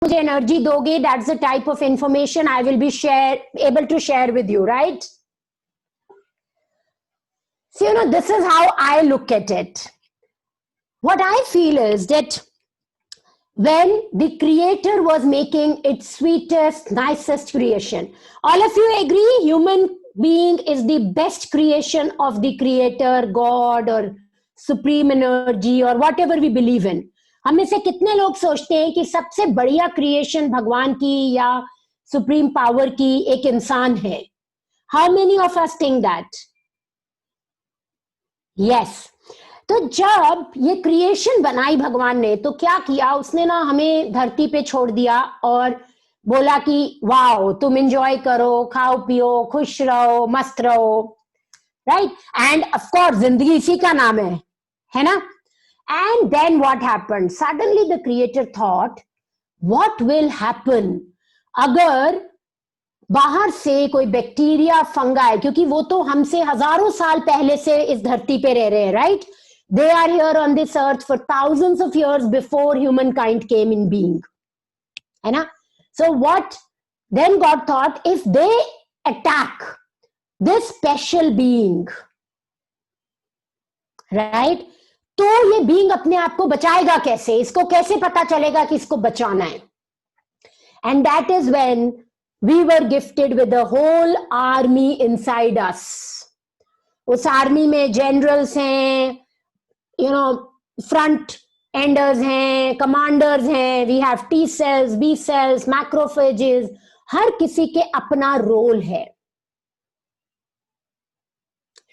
मुझे एनर्जी दोगे, that's the type of information I will be able to share with you, right? So, this is how I look at it. What I feel is that when the creator was making its sweetest, nicest creation, all of you agree human being is the best creation of the creator, God or supreme energy or whatever we believe in. हम में से कितने लोग सोचते हैं कि सबसे बढ़िया क्रिएशन भगवान की या सुप्रीम पावर की एक इंसान है? How many of us think that? Yes. तो जब ये क्रिएशन बनाई भगवान ने तो क्या किया, उसने ना हमें धरती पे छोड़ दिया और बोला कि वाओ तुम एंजॉय करो, खाओ पियो, खुश रहो, मस्त रहो, राइट? एंड ऑफ कोर्स जिंदगी इसी का नाम है ना? And then what happened? Suddenly the creator thought, what will happen अगर बाहर से कोई बैक्टीरिया, फंगाई, क्योंकि वो तो हमसे हजारों साल पहले से इस धरती पे रह रहे हैं, right? They are here on this earth for thousands of years before humankind came in being, है ना? So what then God thought, if they attack this special being, right? तो ये बीइंग अपने आप को बचाएगा कैसे? इसको कैसे पता चलेगा कि इसको बचाना है? And that is when we were gifted with a whole army inside us. उस आर्मी में जनरल्स हैं, फ्रंट एंडर्स हैं, कमांडर्स हैं, we have T cells, B cells, macrophages. हर किसी के अपना रोल है,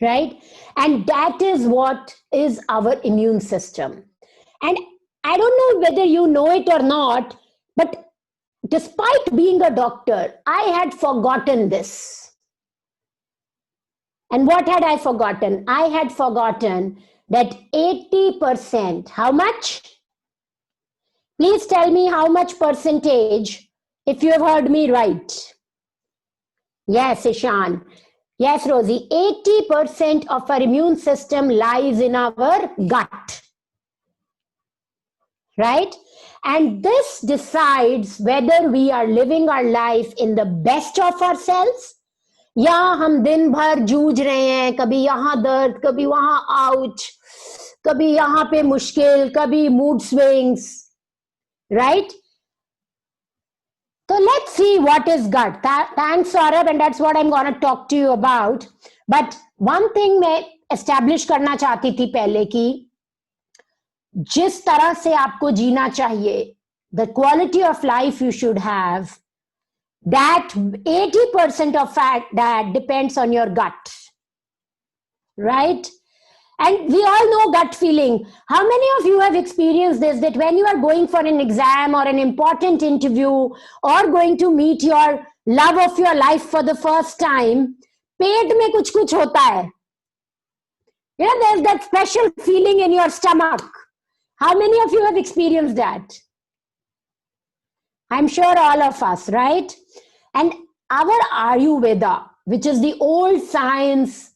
right? And that is what is our immune system. And I don't know whether you know it or not, but despite being a doctor, I had forgotten this. And what had I forgotten? I had forgotten that 80%, how much? Please tell me how much percentage, if you have heard me right. Yes, Ishan. Yes, Rosie, 80% of our immune system lies in our gut, right? And this decides whether we are living our life in the best of ourselves, या हम दिन भर जूझ रहे हैं, कभी यहाँ दर्द, कभी वहाँ आउच, कभी यहाँ पे मुश्किल, कभी mood swings, right? So let's see what is gut. Thanks, Saurabh, and that's what I'm going to talk to you about. But one thing मैं establish करना चाहती थी पहले कि जिस तरह से आपको जीना चाहिए, the quality of life you should have, that 80% of that depends on your gut, right? And we all know gut feeling. How many of you have experienced this, that when you are going for an exam or an important interview or going to meet your love of your life for the first time, पेट में कुछ कुछ होता है? There's that special feeling in your stomach. How many of you have experienced that? I'm sure all of us, right? And our Ayurveda, which is the old science,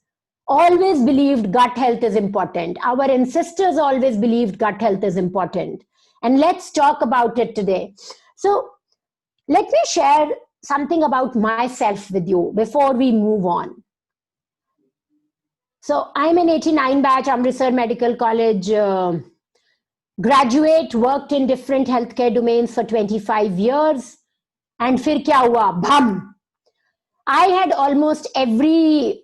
always believed gut health is important. Our ancestors always believed gut health is important. And let's talk about it today. So let me share something about myself with you before we move on. So I'm an 89 batch Amritsar Medical College graduate, worked in different healthcare domains for 25 years. And फिर क्या हुआ? Bham! I had almost every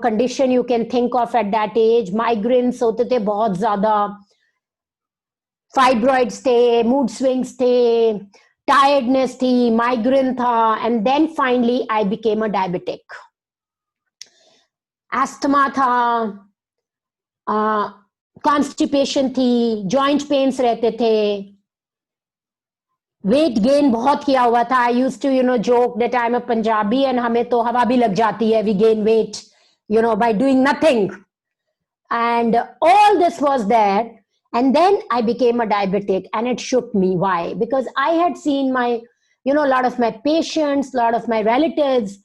condition you can think of at that age. Migraines होते थे बहुत ज़्यादा, fibroids थे, mood swings थे, tiredness थी, migraine था, and then finally I became a diabetic. Asthma था, constipation थी, joint pains रहते थे, वेट गेन बहुत किया हुआ था. I used to joke that I am a Punjabi and हमें तो हवा भी लग जाती है, we gain weight by doing nothing, and all this was there. And then I became a diabetic and it shook me. Why? Because I had seen my, a lot of my patients, a lot of my relatives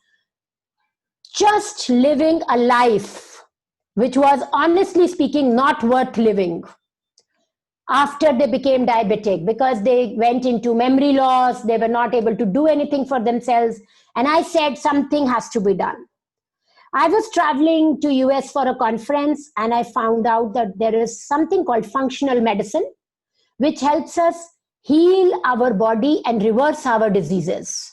just living a life which was honestly speaking not worth living. after they became diabetic because they went into memory loss. They were not able to do anything for themselves. And I said something has to be done. I was traveling to US for a conference, and I found out that there is something called functional medicine, which helps us heal our body and reverse our diseases.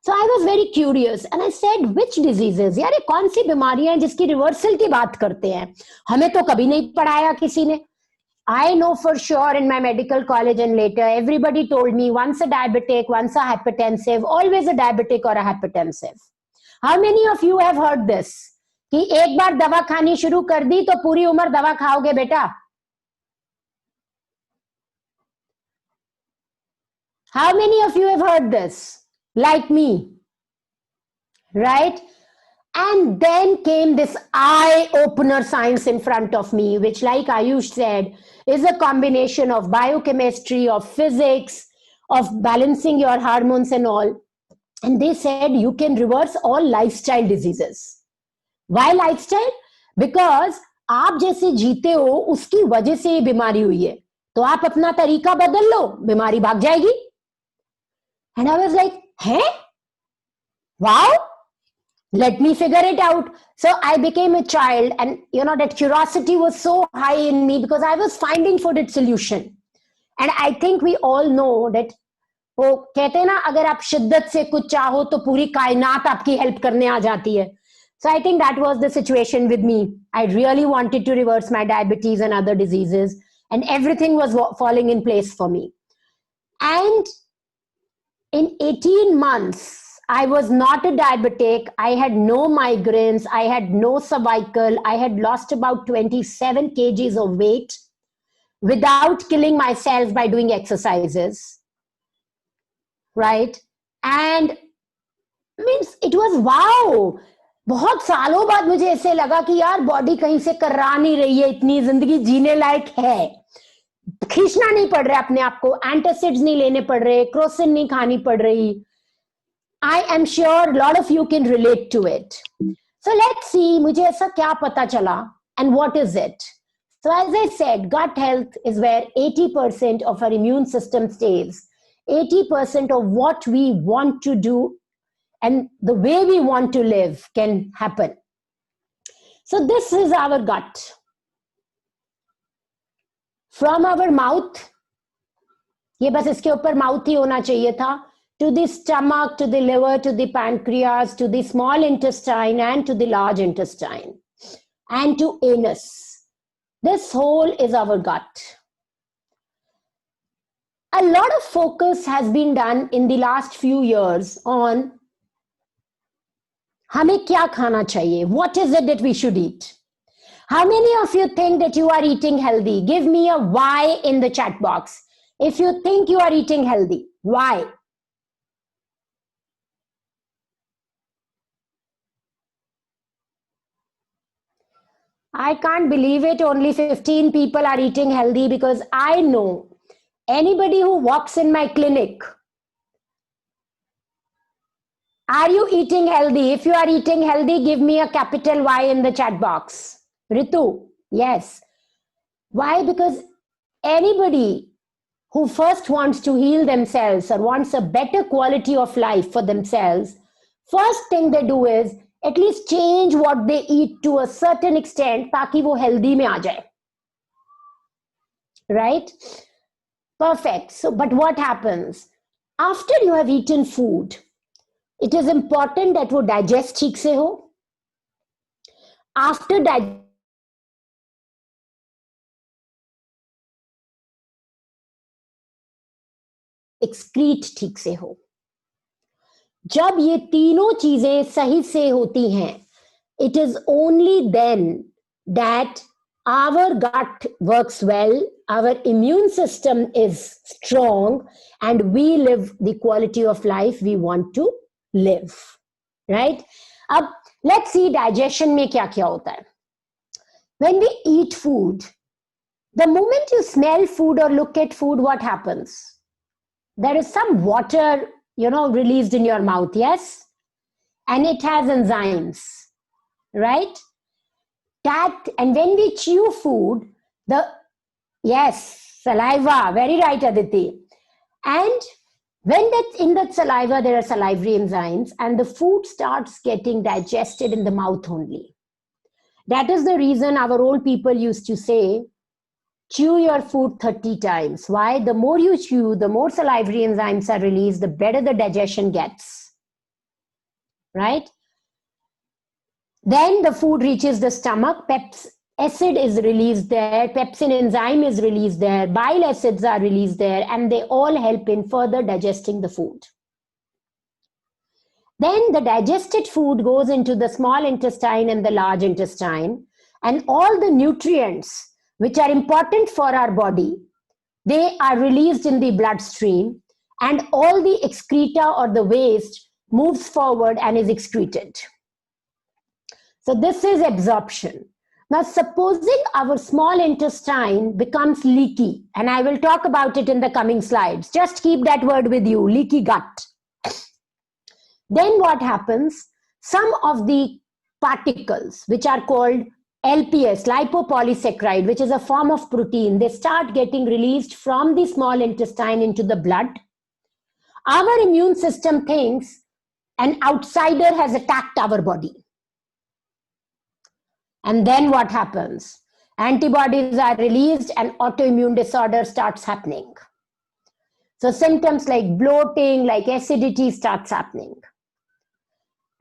So I was very curious and I said, which diseases? यार ये कौन सी बीमारियां हैं जिसकी reversal की बात करते हैं? हमें तो कभी नहीं पढ़ाया किसी ने. I know for sure in my medical college and later, everybody told me once a diabetic, once a hypertensive, always a diabetic or a hypertensive. How many of you have heard this? कि एक बार दवा खानी शुरू कर दी तो पूरी उम्र दवा खाओगे बेटा? How many of you have heard this? Like me, right? And then came this eye-opener science in front of me, which, like Ayush said, is a combination of biochemistry, of physics, of balancing your hormones and all. And they said you can reverse all lifestyle diseases. Why lifestyle? Because आप जैसे जीते हो उसकी वजह से ये बीमारी हुई है, तो आप अपना तरीका बदल लो, बीमारी भाग जाएगी. And I was like, hey, wow, let me figure it out. So I became a child, and that curiosity was so high in me because I was finding for its solution. And I think we all know that वो कहते हैं ना, अगर आप शिद्दत से कुछ चाहो तो पूरी कायनात आपकी हेल्प करने आ जाती है. So I think that was the situation with me. I really wanted to reverse my diabetes and other diseases, and everything was falling in place for me. And in 18 months, I was not a diabetic. I had no migraines. I had no cervical. I had lost about 27 kgs of weight without killing myself by doing exercises. Right? And means it was wow. बहुत सालों बाद मुझे ऐसे लगा कि यार body कहीं से कर्रा नहीं रही है, इतनी जिंदगी जीने लायक है. खींचना नहीं पड़ रहा अपने आप को, एंटासिड्स नहीं लेने पड़ रहे, क्रोसिन नहीं खानी पड़ रही. I am sure a lot of you can relate to it. So let's see, मुझे ऐसा क्या पता चला and what is it? So as I said, gut health is where 80% of our immune system stays. 80% of what we want to do and the way we want to live can happen. So this is our gut. From our mouth, ये बस इसके ऊपर mouth ही होना चाहिए था, to the stomach, to the liver, to the pancreas, to the small intestine, and to the large intestine, and to anus. This whole is our gut. A lot of focus has been done in the last few years on हमें क्या खाना चाहिए? What is it that we should eat? How many of you think that you are eating healthy? Give me a why in the chat box. If you think you are eating healthy, why? I can't believe it. Only 15 people are eating healthy because I know anybody who walks in my clinic. Are you eating healthy? If you are eating healthy, give me a capital Y in the chat box. Ritu, yes. Why? Because anybody who first wants to heal themselves or wants a better quality of life for themselves, first thing they do is at least change what they eat to a certain extent ताकि वो healthy में आ जाए. Right? Perfect. So, but what happens? After you have eaten food, it is important that वो digest ठीक से हो. After excrete ठीक से हो. जब ये तीनों चीजें सही से होती हैं, it is only then that our gut works well, our immune system is strong, and we live the quality of life we want to live. Right? अब let's see digestion में क्या क्या होता है. When we eat food, the moment you smell food or look at food, what happens? There is some water, released in your mouth, yes? And it has enzymes, right? And when we chew food, the Yes, saliva. Very right, Aditi. And when that's in that saliva, there are salivary enzymes, and the food starts getting digested in the mouth only. That is the reason our old people used to say, chew your food 30 times. Why? The more you chew, the more salivary enzymes are released, the better the digestion gets. Right? Then the food reaches the stomach, acid is released there, pepsin enzyme is released there, bile acids are released there, and they all help in further digesting the food. Then the digested food goes into the small intestine and the large intestine, and all the nutrients which are important for our body, they are released in the bloodstream, and all the excreta or the waste moves forward and is excreted. So this is absorption. Now, supposing our small intestine becomes leaky, and I will talk about it in the coming slides. Just keep that word with you, leaky gut. Then what happens? Some of the particles, which are called LPS, lipopolysaccharide, which is a form of protein, they start getting released from the small intestine into the blood. Our immune system thinks an outsider has attacked our body. And then what happens? Antibodies are released and autoimmune disorder starts happening. So symptoms like bloating, like acidity starts happening.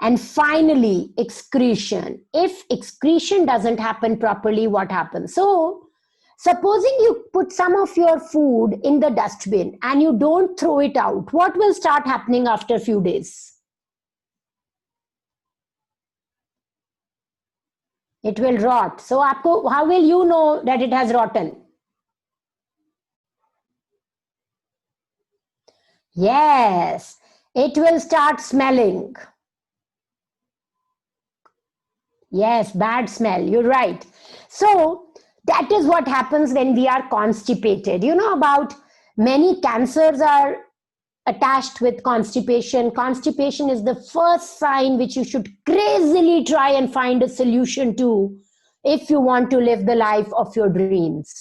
And finally, excretion. If excretion doesn't happen properly, what happens? So supposing you put some of your food in the dustbin and you don't throw it out, what will start happening after a few days? It will rot. So how will you know that it has rotten? Yes, it will start smelling. Yes, bad smell. You're right. So that is what happens when we are constipated. You know about many cancers are attached with constipation. Constipation is the first sign which you should crazily try and find a solution to if you want to live the life of your dreams.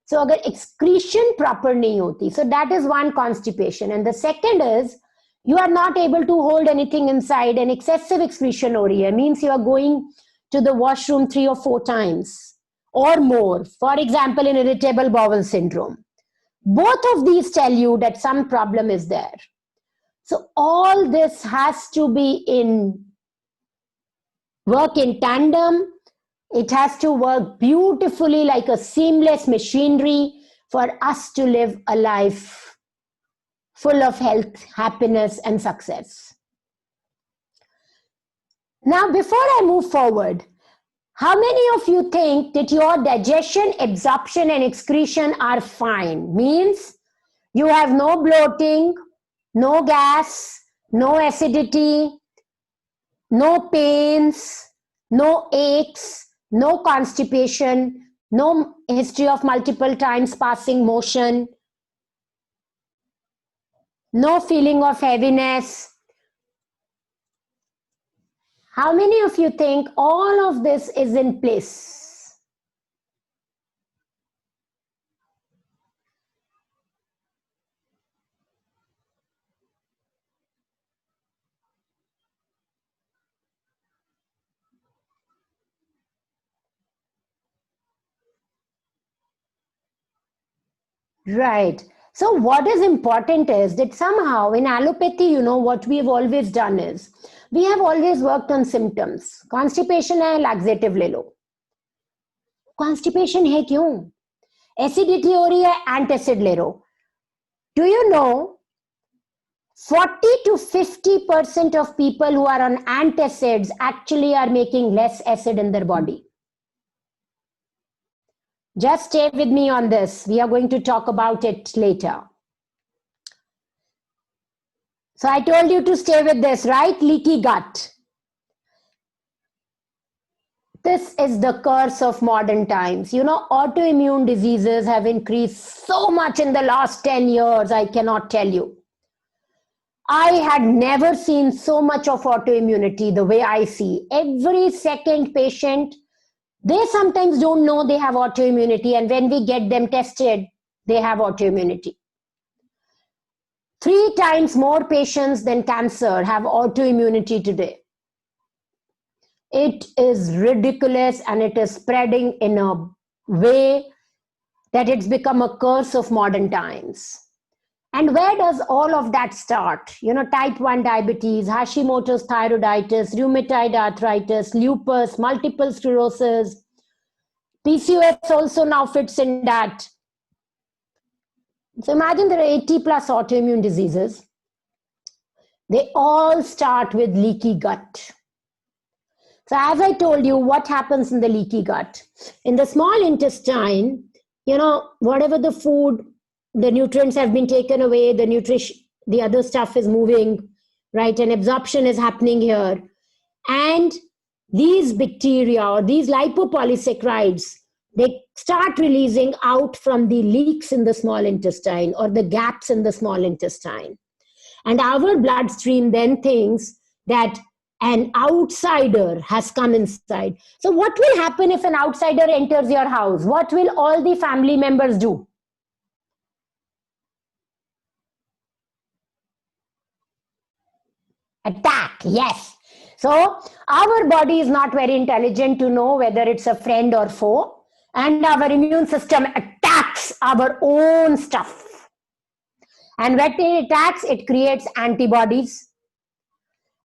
So agar excretion proper nahi hoti, so that is one constipation. And the second is you are not able to hold anything inside, and excessive excretion ho rahi hai, means you are going to the washroom 3 or 4 times or more. For example, in irritable bowel syndrome. Both of these tell you that some problem is there. So all this has to be work in tandem. It has to work beautifully like a seamless machinery for us to live a life full of health, happiness, and success. Now, before I move forward, how many of you think that your digestion, absorption, and excretion are fine? Means you have no bloating, no gas, no acidity, no pains, no aches, no constipation, no history of multiple times passing motion, no feeling of heaviness. How many of you think all of this is in place? Right. So what is important is that somehow in allopathy, you know, what we have always done is, we have always worked on symptoms. Constipation hai, laxative le lo. Constipation hai kyun? Acidity ho rahi hai, antacid le lo. Do you know 40 to 50% of people who are on antacids actually are making less acid in their body? Just stay with me on this. We are going to talk about it later. So I told you to stay with this, right? Leaky gut. This is the curse of modern times. You know, autoimmune diseases have increased so much in the last 10 years, I cannot tell you. I had never seen so much of autoimmunity the way I see. Every second patient They sometimes don't know they have autoimmunity, and when we get them tested, they have autoimmunity. 3 times more patients than cancer have autoimmunity today. It is ridiculous, and it is spreading in a way that it's become a curse of modern times. And where does all of that start? Type 1 diabetes, Hashimoto's thyroiditis, rheumatoid arthritis, lupus, multiple sclerosis, PCOS also now fits in that. So imagine there are 80 plus autoimmune diseases. They all start with leaky gut. So as I told you, what happens in the leaky gut? In the small intestine, whatever the food, the nutrients have been taken away, the other stuff is moving, right? And absorption is happening here. And these bacteria or these lipopolysaccharides, they start releasing out from the leaks in the small intestine or the gaps in the small intestine. And our bloodstream then thinks that an outsider has come inside. So what will happen if an outsider enters your house? What will all the family members do? Attack, yes. So our body is not very intelligent to know whether it's a friend or foe, and our immune system attacks our own stuff. And when it attacks, it creates antibodies.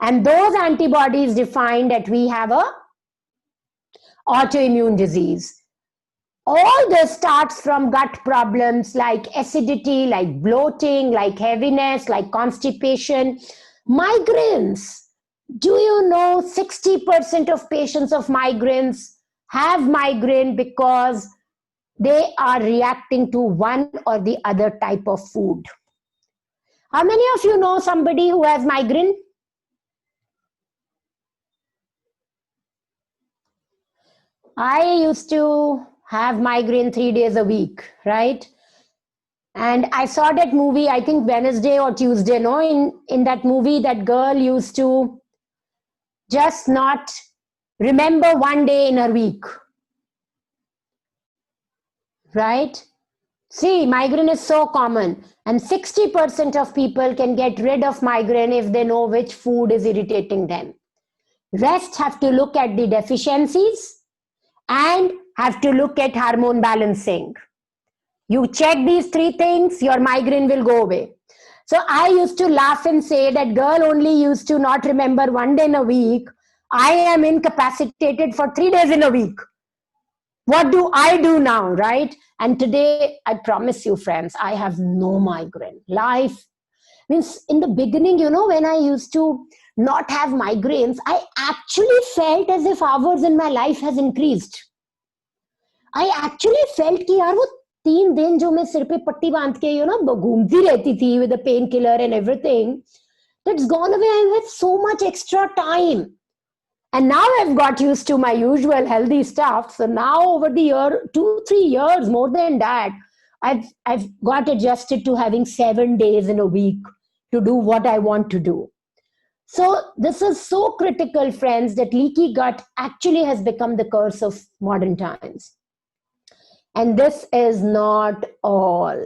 And those antibodies define that we have a autoimmune disease. All this starts from gut problems like acidity, like bloating, like heaviness, like constipation, migraines. Do you know 60% of patients of migraines have migraine because they are reacting to one or the other type of food? How many of you know somebody who has migraine? I used to have migraine 3 days a week, right? And I saw that movie, I think Wednesday or Tuesday, no? In that movie, that girl used to just not remember one day in her week, right? See, migraine is so common, and 60% of people can get rid of migraine if they know which food is irritating them. Rest have to look at the deficiencies and have to look at hormone balancing. You check these 3 things, your migraine will go away. So I used to laugh and say that girl only used to not remember one day in a week. I am incapacitated for 3 days in a week. What do I do now, right? And today, I promise you, friends, I have no migraine. Life means in the beginning, when I used to not have migraines, I actually felt as if hours in my life has increased. I actually felt कि यार वो 3 दिन जो मैं सिर पे पट्टी बांध के घूमती रहती थी with a painkiller and everything, that's gone away. I have so much extra time. And now I've got used to my usual healthy stuff. So now over the year, 2-3 years, more than that, I've got adjusted to having 7 days in a week to do what I want to do. So this is so critical, friends, that leaky gut actually has become the curse of modern times. And this is not all.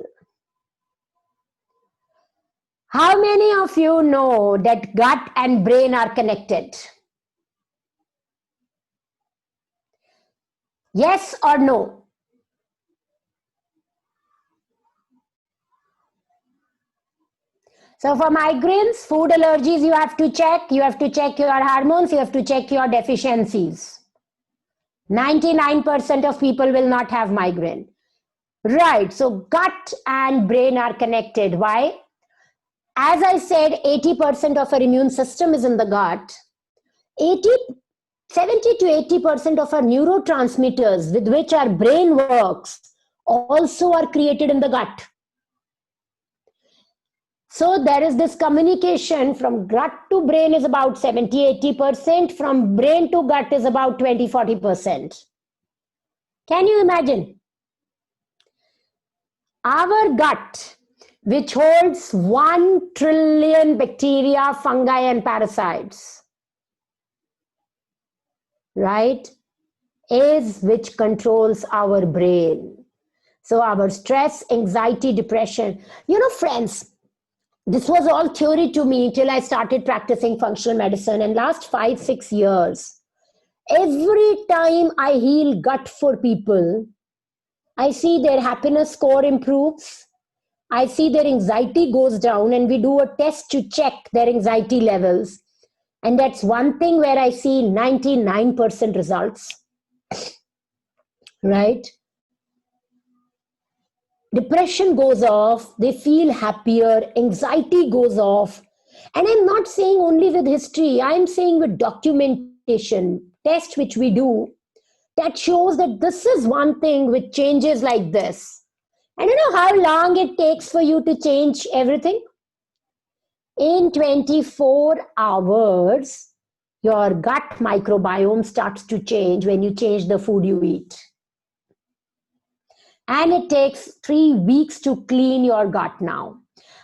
How many of you know that gut and brain are connected? Yes or no? So for migraines, food allergies, you have to check. You have to check your hormones. You have to check your deficiencies. 99% of people will not have migraine. Right. So gut and brain are connected. Why? As I said, 80% of our immune system is in the gut. 70 to 80% of our neurotransmitters with which our brain works also are created in the gut. So there is this communication from gut to brain is about 70-80%, from brain to gut is about 20-40%. Can you imagine? Our gut, which holds 1 trillion bacteria, fungi, and parasites, right? is which controls our brain. So our stress, anxiety, depression. Friends, this was all theory to me till I started practicing functional medicine. And last 5, 6 years, every time I heal gut for people, I see their happiness score improves. I see their anxiety goes down, and we do a test to check their anxiety levels. And that's one thing where I see 99% results, right? Depression goes off, they feel happier, anxiety goes off. And I'm not saying only with history, I'm saying with documentation, tests which we do, that shows that this is one thing which changes like this. And you know how long it takes for you to change everything? In 24 hours, your gut microbiome starts to change when you change the food you eat. And it takes 3 weeks to clean your gut now.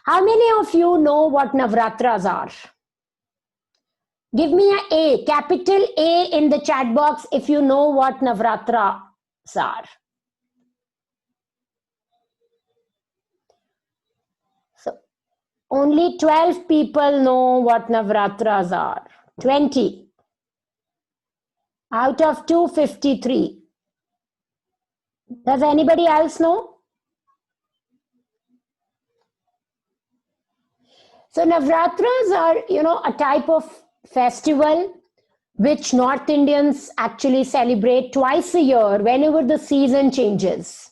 How many of you know what Navratras are? Give me an A, capital A in the chat box if you know what Navratras are. So only 12 people know what Navratras are. 20 out of 253. Does anybody else know? So Navratras are, a type of festival which North Indians actually celebrate twice a year whenever the season changes,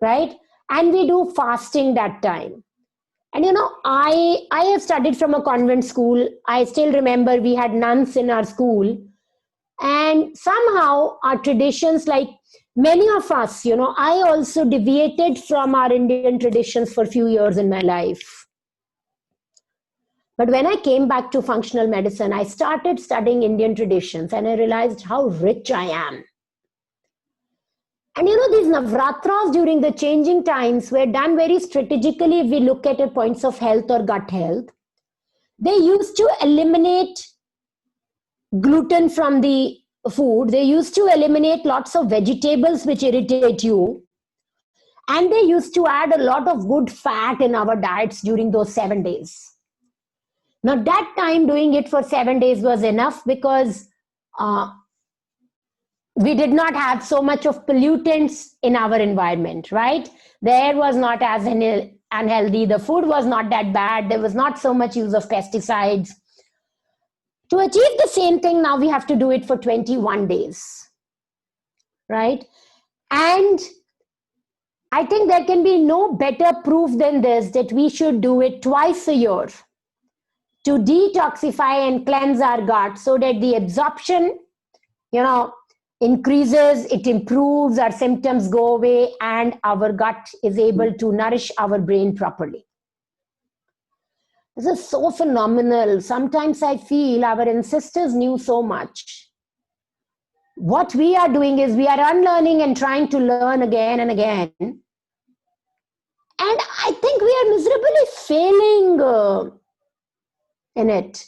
right? And we do fasting that time. And I have studied from a convent school. I still remember we had nuns in our school. And somehow our traditions, like many of us, I also deviated from our Indian traditions for a few years in my life. But when I came back to functional medicine, I started studying Indian traditions and I realized how rich I am. And these Navratras during the changing times were done very strategically if we look at it points of health or gut health. They used to eliminate gluten from the food. They used to eliminate lots of vegetables which irritate you. And they used to add a lot of good fat in our diets during those 7 days. Now, that time doing it for 7 days was enough because we did not have so much of pollutants in our environment, right? The air was not as unhealthy. The food was not that bad. There was not so much use of pesticides. To achieve the same thing, now we have to do it for 21 days, right? And I think there can be no better proof than this, that we should do it twice a year to detoxify and cleanse our gut so that the absorption, increases, it improves, our symptoms go away, and our gut is able to nourish our brain properly. This is so phenomenal. Sometimes I feel our ancestors knew so much. What we are doing is we are unlearning and trying to learn again and again. And I think we are miserably failing in it.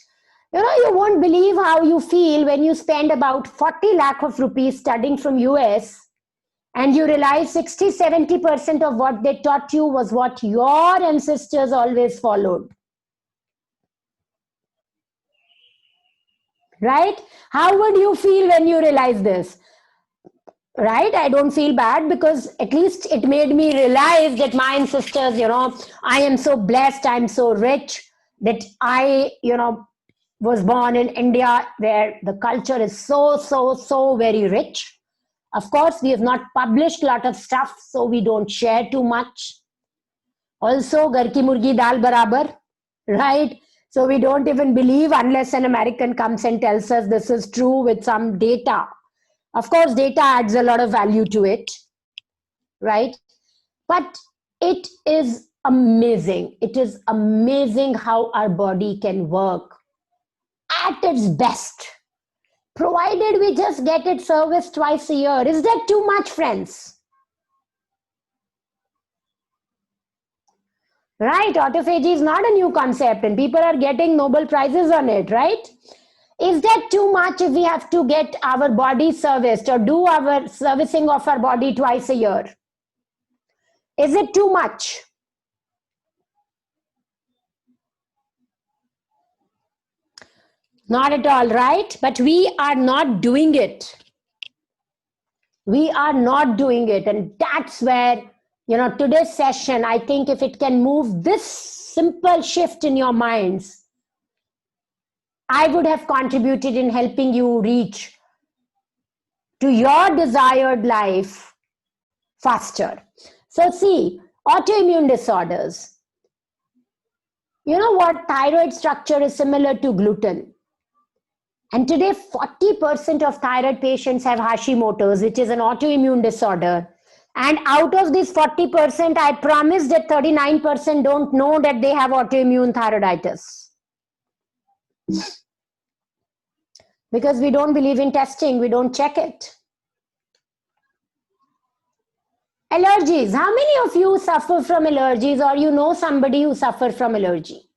You won't believe how you feel when you spend about 40 lakh of rupees studying from US and you realize 60-70% of what they taught you was what your ancestors always followed. Right? How would you feel when you realize this? Right? I don't feel bad because at least it made me realize that my ancestors, I am so blessed, I'm so rich that I, was born in India where the culture is so very rich. Of course, we have not published a lot of stuff, so we don't share too much. Also, Ghar ki murgi dal barabar, right? So we don't even believe unless an American comes and tells us this is true with some data. Of course, data adds a lot of value to it, right? But it is amazing. It is amazing how our body can work at its best, provided we just get it serviced twice a year. Is that too much, friends? Right? Autophagy is not a new concept and people are getting Nobel Prizes on it, right? Is that too much if we have to get our body serviced or do our servicing of our body twice a year? Is it too much? Not at all, right? But we are not doing it. We are not doing it. And that's where, today's session, I think if it can move this simple shift in your minds, I would have contributed in helping you reach to your desired life faster. So see, autoimmune disorders. You know what? Thyroid structure is similar to gluten. And today, 40% of thyroid patients have Hashimoto's, which is an autoimmune disorder. And out of this 40%, I promise that 39% don't know that they have autoimmune thyroiditis. Because we don't believe in testing, we don't check it. Allergies. How many of you suffer from allergies, or you know somebody who suffers from allergy?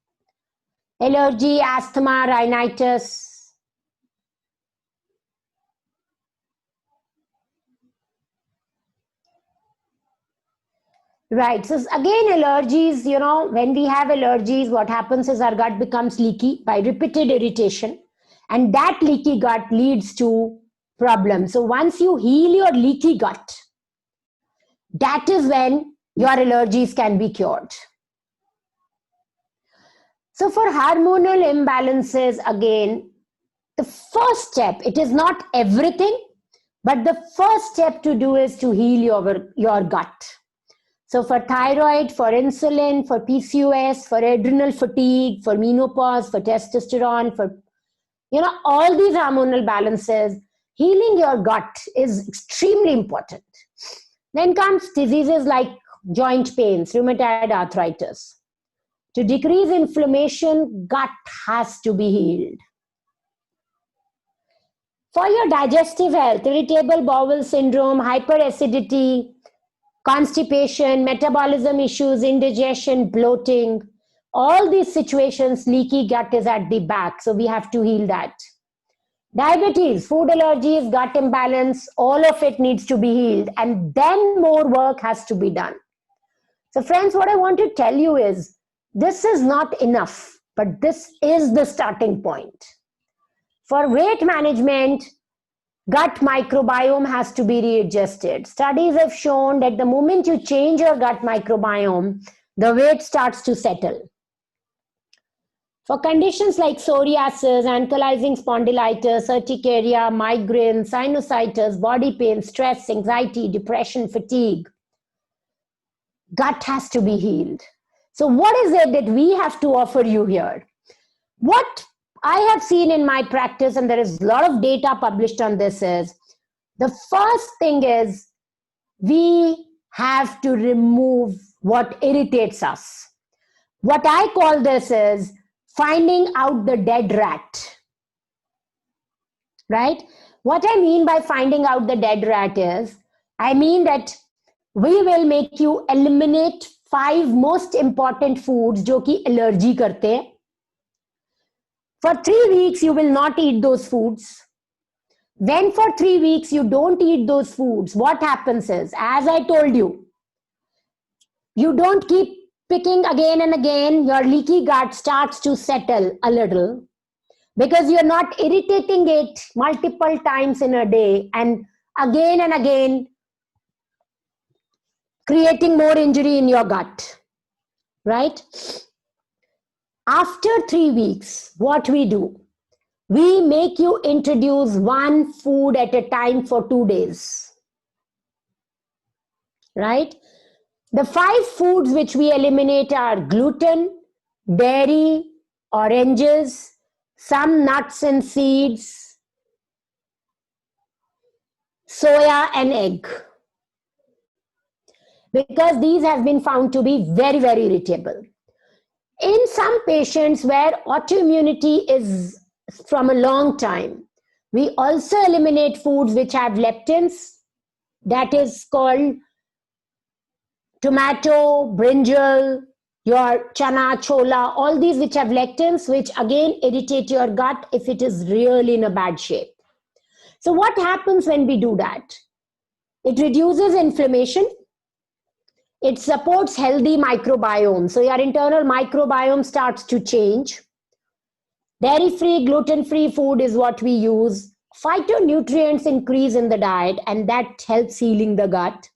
Allergy, asthma, rhinitis. Right. So again, allergies, when we have allergies, what happens is our gut becomes leaky by repeated irritation. And that leaky gut leads to problems. So once you heal your leaky gut, that is when your allergies can be cured. So for hormonal imbalances, again, the first step, it is not everything, but the first step to do is to heal your gut. So for thyroid, for insulin, for PCOS, for adrenal fatigue, for menopause, for testosterone, for, all these hormonal balances, healing your gut is extremely important. Then comes diseases like joint pains, rheumatoid arthritis. To decrease inflammation, gut has to be healed. For your digestive health, irritable bowel syndrome, hyperacidity, constipation, metabolism issues, indigestion, bloating, all these situations, leaky gut is at the back. So we have to heal that. Diabetes, food allergies, gut imbalance, all of it needs to be healed. And then more work has to be done. So friends, what I want to tell you is, this is not enough, but this is the starting point. For weight management, gut microbiome has to be readjusted. Studies have shown that the moment you change your gut microbiome, the weight starts to settle. For conditions like psoriasis, ankylosing spondylitis, urticaria, migraine, sinusitis, body pain, stress, anxiety, depression, fatigue, gut has to be healed. So what is it that we have to offer you here? What I have seen in my practice, and there is a lot of data published on this, is the first thing is we have to remove what irritates us. What I call this is finding out the dead rat, right? What I mean by finding out the dead rat is, I mean that we will make you eliminate 5 most important foods जो कि allergy करते हैं. For 3 weeks, you will not eat those foods. When for 3 weeks you don't eat those foods, what happens is, as I told you, you don't keep picking again and again, your leaky gut starts to settle a little because you're not irritating it multiple times in a day and again creating more injury in your gut, right? After 3 weeks, what we do? We make you introduce one food at a time for 2 days, right? The 5 foods which we eliminate are gluten, dairy, oranges, some nuts and seeds, soya and egg. Because these have been found to be very, very irritable. In some patients where autoimmunity is from a long time, we also eliminate foods which have leptins, that is called tomato, brinjal, your chana, chola, all these which have lectins, which again irritate your gut if it is really in a bad shape. So what happens when we do that? It reduces inflammation. It supports healthy microbiome. So your internal microbiome starts to change. Dairy-free, gluten-free food is what we use. Phytonutrients increase in the diet, and that helps healing the gut.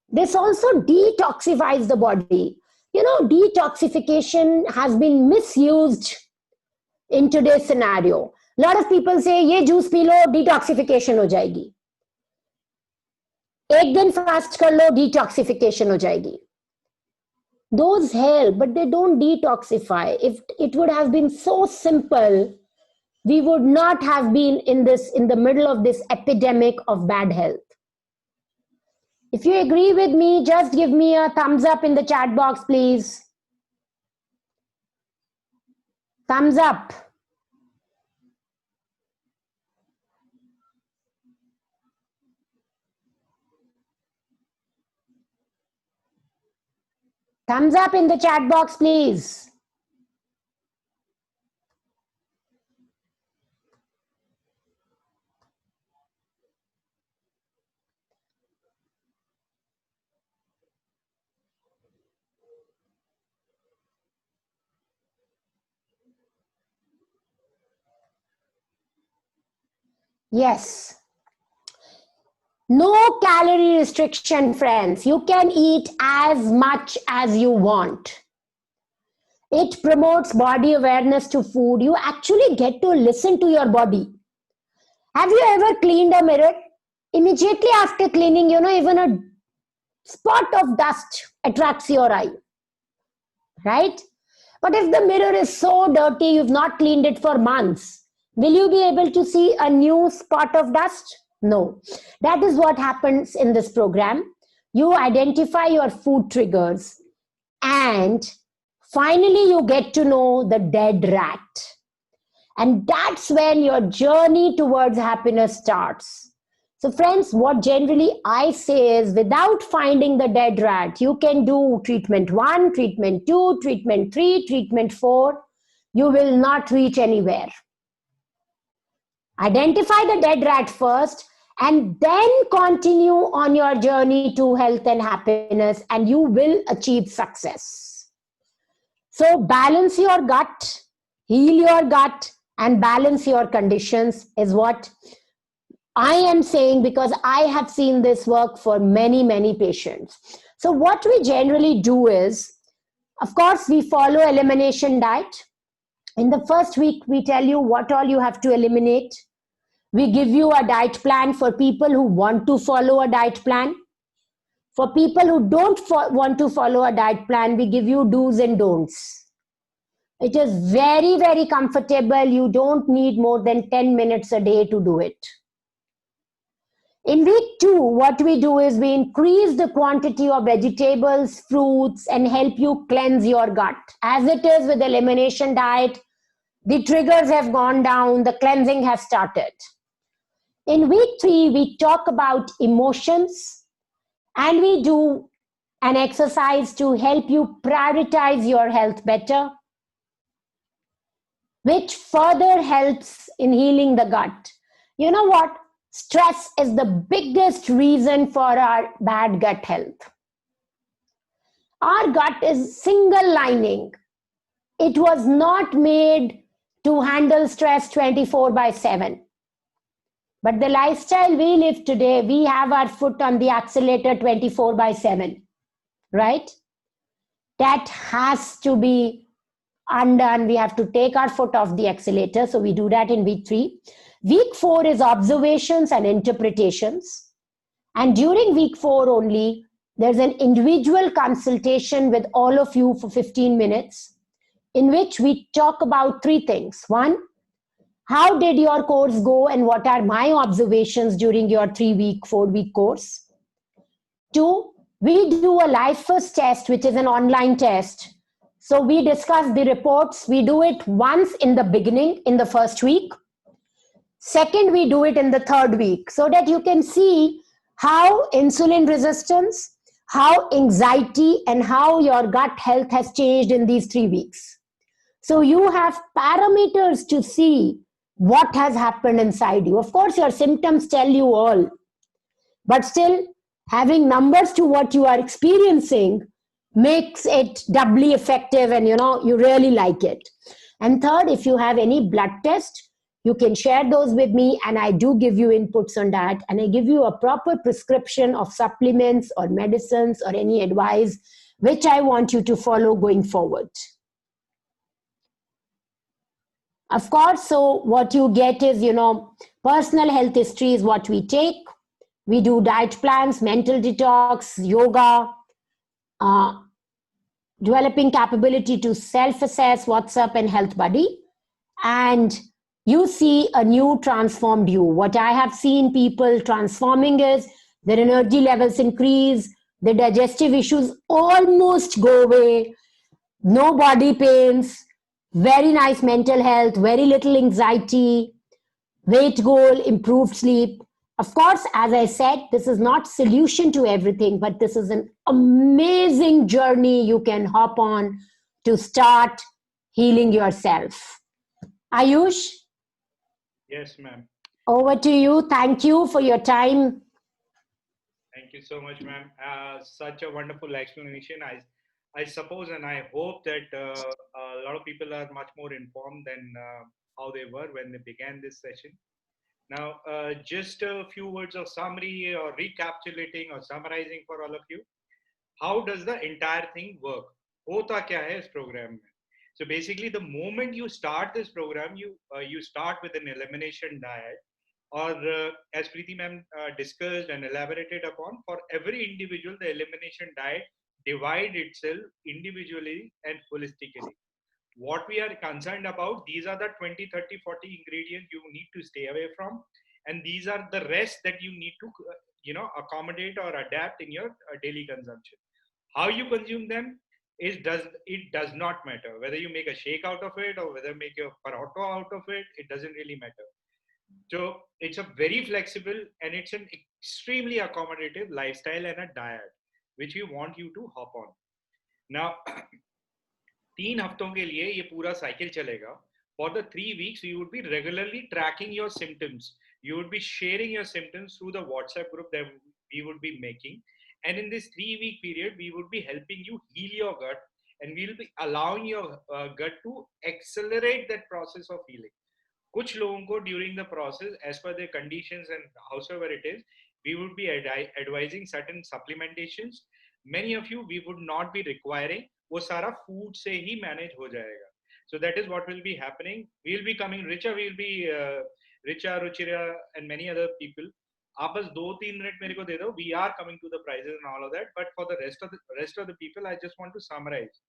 This also detoxifies the body. You know, detoxification has been misused in today's scenario. A lot of people say, ये juice P low, detoxification हो जाएगी. एक दिन fast कर लो, detoxification हो जाएगी. Those help, but they don't detoxify. If it would have been so simple, we would not have been in the middle of this epidemic of bad health. If you agree with me, just give me a thumbs up in the chat box, please. Thumbs up. Thumbs up in the chat box, please. Yes. No calorie restriction, friends. You can eat as much as you want. It promotes body awareness to food. You actually get to listen to your body. Have you ever cleaned a mirror? Immediately after cleaning, you know, even a spot of dust attracts your eye, right? But if the mirror is so dirty, you've not cleaned it for months, will you be able to see a new spot of dust? No. That is what happens in this program. You identify your food triggers, and finally you get to know the dead rat. And that's when your journey towards happiness starts. So friends, what generally I say is, without finding the dead rat, you can do treatment 1, treatment 2, treatment 3, treatment 4. You will not reach anywhere. Identify the dead rat first, and then continue on your journey to health and happiness, and you will achieve success. So balance your gut, heal your gut, and balance your conditions is what I am saying, because I have seen this work for many, many patients. So what we generally do is, of course, we follow elimination diet. In the first week, we tell you what all you have to eliminate. We give you a diet plan for people who want to follow a diet plan. For people who don't want to follow a diet plan, we give you do's and don'ts. It is very, very comfortable. You don't need more than 10 minutes a day to do it. In week 2, what we do is we increase the quantity of vegetables, fruits, and help you cleanse your gut. As it is with elimination diet, the triggers have gone down, the cleansing has started. In week 3, we talk about emotions, and we do an exercise to help you prioritize your health better, which further helps in healing the gut. You know what? Stress is the biggest reason for our bad gut health. Our gut is single lining. It was not made to handle stress 24/7. But the lifestyle we live today, we have our foot on the accelerator 24/7, right? That has to be undone. We have to take our foot off the accelerator. So we do that in week 3. Week 4 is observations and interpretations. And during week 4 only, there's an individual consultation with all of you for 15 minutes, in which we talk about 3 things. 1, how did your course go and what are my observations during your 3-week, 4-week course? 2, we do a life first test, which is an online test. So we discuss the reports. We do it once in the beginning, in the first week. Second, we do it in the 3rd week, so that you can see how insulin resistance, how anxiety and how your gut health has changed in these 3 weeks. So you have parameters to see what has happened inside you. Of course, your symptoms tell you all, but still, having numbers to what you are experiencing makes it doubly effective, and you really like it. And third, if you have any blood test, you can share those with me, and I do give you inputs on that, and I give you a proper prescription of supplements or medicines or any advice which I want you to follow going forward. Of course, so what you get is, personal health history is what we take. We do diet plans, mental detox, yoga, uh, developing capability to self-assess, WhatsApp, and Health Buddy. And you see a new transformed you. What I have seen people transforming is their energy levels increase, their digestive issues almost go away, no body pains, very nice mental health, very little anxiety, weight goal, improved sleep. Of course, as I said, this is not solution to everything, but this is an amazing journey you can hop on to start healing yourself. Ayush, Yes, ma'am. over to you. Thank you for your time. Thank you so much, ma'am. Such a wonderful explanation. I suppose and I hope that a lot of people are much more informed than how they were when they began this session. Now, just a few words of summary or recapitulating or summarizing for all of you. How does the entire thing work? होता क्या है इस program में? So basically, the moment you start this program, you start with an elimination diet, or as Preeti ma'am discussed and elaborated upon, for every individual, the elimination diet divide itself individually and holistically. What we are concerned about, these are the 20, 30, 40 ingredients you need to stay away from, and these are the rest that you need to accommodate or adapt in your daily consumption. How you consume them does not matter whether you make a shake out of it or whether you make a paratha out of it. It doesn't really matter. So it's a very flexible and it's an extremely accommodative lifestyle and a diet which we want you to hop on. Now 3 हफ्तों के लिए ये पूरा cycle चलेगा. For the 3 weeks, you would be regularly tracking your symptoms. You would be sharing your symptoms through the WhatsApp group that we would be making. And in this 3 week period, we would be helping you heal your gut, and we'll be allowing your gut to accelerate that process of healing. कुछ लोगों को during the process, as per their conditions and howsoever it is, we would be advising certain supplementations. Many of you, we would not be requiring. वो सारा food से ही manage हो जाएगा. So that is what will be happening. We'll be coming richer. We'll be Richa, Ruchira, and many other people. आप बस 2-3 minute मेरे को दे दो. We are coming to the prices and all of that. But for the rest of the people, I just want to summarize.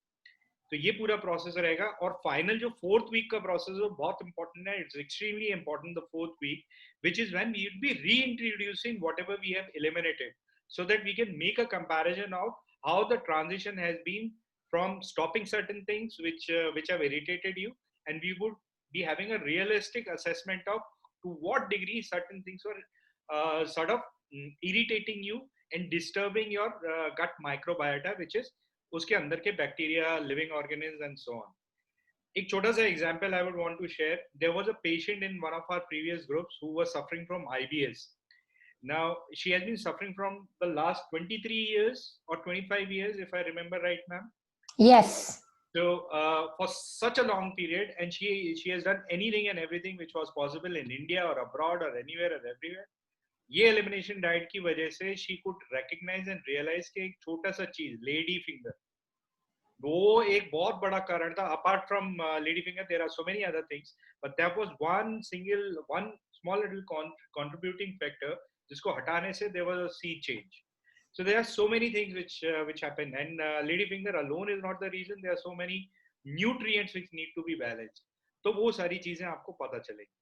तो ये पूरा process रहेगा. और फाइनल जो 4th वीक का प्रोसेस है वो बहुत इंपॉर्टेंट है. It's extremely important the 4th week, which is when we will be reintroducing whatever we have eliminated, so that we can make a comparison of how the transition has been from stopping certain things which have irritated you, and we would be having a realistic assessment of to what degree certain things were sort of irritating you and disturbing your gut microbiota, which is उसके अंदर के bacteria, living organism and so on. एक छोटा सा example I would want to share. There was a patient in one of our previous groups who was suffering from IBS. Now she has been suffering from the last 23 years or 25 years, if I remember right, ma'am. Yes. So for such a long period, and she has done anything and everything which was possible in India or abroad or anywhere or everywhere. ये elimination diet की वजह से she could recognise and realise कि एक छोटा सा चीज lady finger, वो एक बहुत बड़ा कारण था. Apart from lady finger there are so many other things, but that was one small little contributing factor जिसको हटाने से there was a sea change. So there are so many things which happen, and ladyfinger alone is not the reason. There are so many nutrients which need to be balanced. तो वो सारी चीजें आपको पता चलेगी.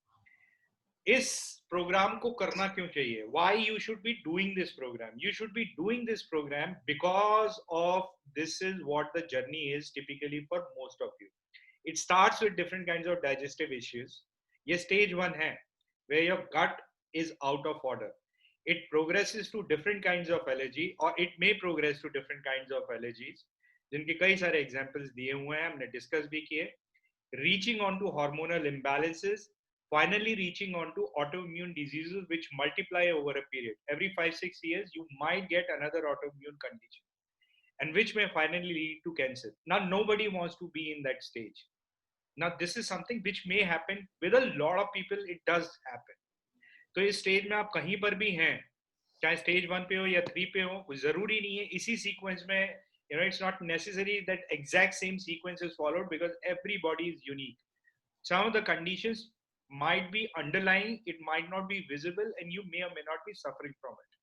इस प्रोग्राम को करना क्यों चाहिए? Why you should be doing this program? You should be doing this program because of this is what the journey is typically for most of you. It starts with different kinds of digestive issues. ये stage 1 है where your gut is out of order. it progresses to different kinds of allergy, or it may progress to different kinds of allergies, जिनके कई सारे examples दिए हुए हैं, हमने discuss भी किए. Reaching on to hormonal imbalances, finally reaching on to autoimmune diseases which multiply over a period. Every 5-6 years, you might get another autoimmune condition, and which may finally lead to cancer. Now, nobody wants to be in that stage. Now, this is something which may happen with a lot of people. It does happen. तो इस stage में आप कहीं पर भी हैं, चाहे stage 1 पे हो या 3 पे हो, कुछ जरूरी नहीं है इसी सीक्वेंस में. It's not necessary that exact same sequence is followed, because everybody is unique. Some of the conditions might be underlying, it might not be visible, and you may or may not be suffering from it.